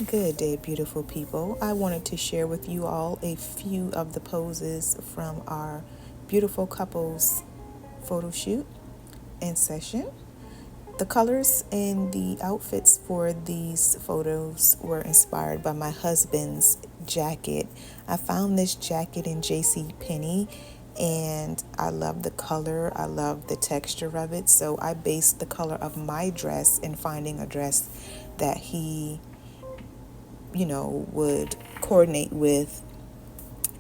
Good day, beautiful people. I wanted to share with you all a few of the poses from our beautiful couples photo shoot and session. The colors in the outfits for these photos were inspired by my husband's jacket. I found this jacket in J.C. Penney, and I love the color. I love the texture of it. So I based the color of my dress in finding a dress that he would coordinate with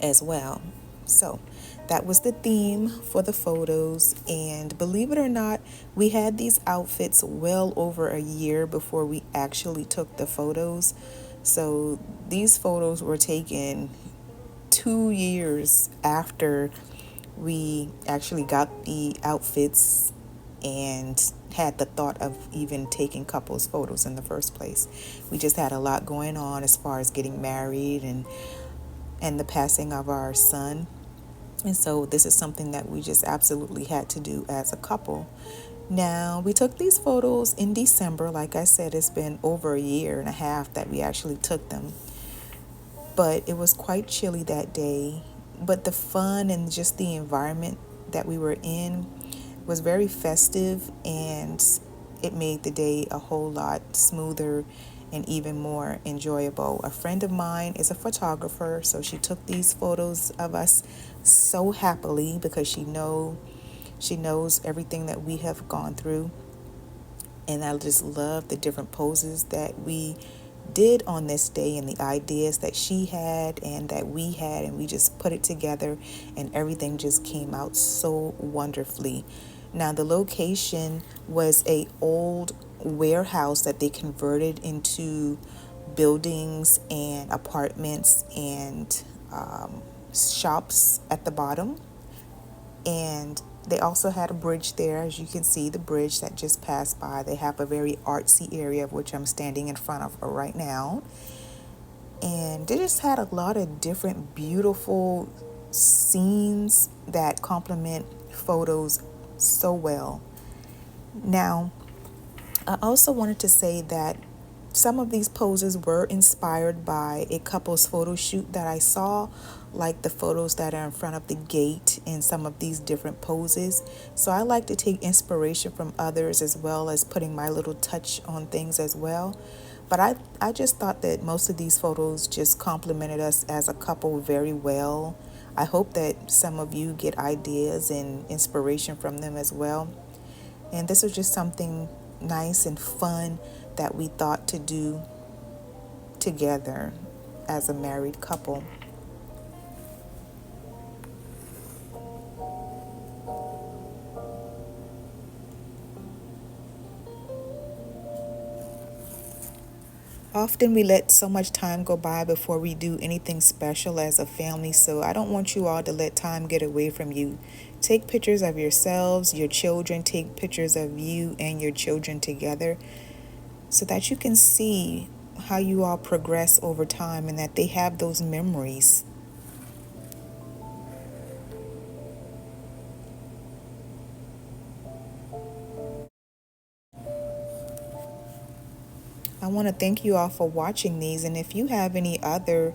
as well. So that was the theme for the photos. And believe it or not, we had these outfits well over a year before we actually took the photos. So these photos were taken 2 years after we actually got the outfits and had the thought of even taking couples photos in the first place. We just had a lot going on as far as getting married and the passing of our son. And so this is something that we just absolutely had to do as a couple. Now, we took these photos in December. Like I said, it's been over a year and a half that we actually took them. But it was quite chilly that day. But the fun and just the environment that we were in was very festive, and it made the day a whole lot smoother and even more enjoyable. A friend of mine is a photographer, so she took these photos of us so happily because she knows everything that we have gone through. And I just love the different poses that we did on this day and the ideas that she had and that we had, and we just put it together and everything just came out so wonderfully. Now the location was a old warehouse that they converted into buildings and apartments and shops at the bottom. And they also had a bridge there. As you can see, the bridge that just passed by. They have a very artsy area of which I'm standing in front of right now. And they just had a lot of different beautiful scenes that complement photos so well. Now, I also wanted to say that some of these poses were inspired by a couple's photo shoot that I saw, like the photos that are in front of the gate in some of these different poses. So I like to take inspiration from others as well as putting my little touch on things as well. But I just thought that most of these photos just complimented us as a couple very well. I hope that some of you get ideas and inspiration from them as well. And this was just something nice and fun that we thought to do together as a married couple. Often we let so much time go by before we do anything special as a family, so I don't want you all to let time get away from you. Take pictures of yourselves, your children, take pictures of you and your children together so that you can see how you all progress over time and that they have those memories. I want to thank you all for watching these, and if you have any other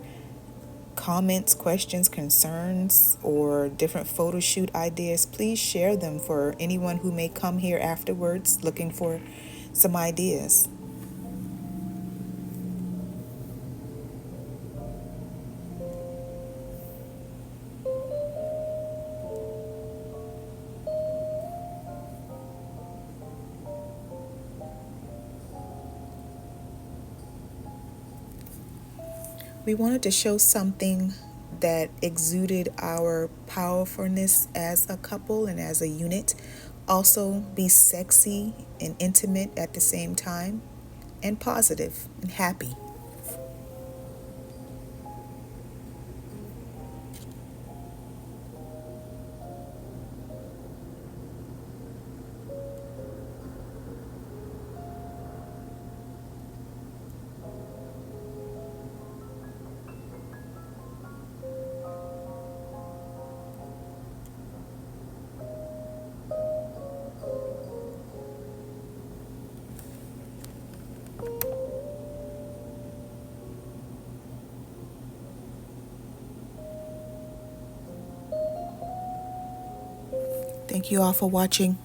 comments, questions, concerns, or different photo shoot ideas, please share them for anyone who may come here afterwards looking for some ideas. We wanted to show something that exuded our powerfulness as a couple and as a unit. Also, be sexy and intimate at the same time, and positive and happy. Thank you all for watching.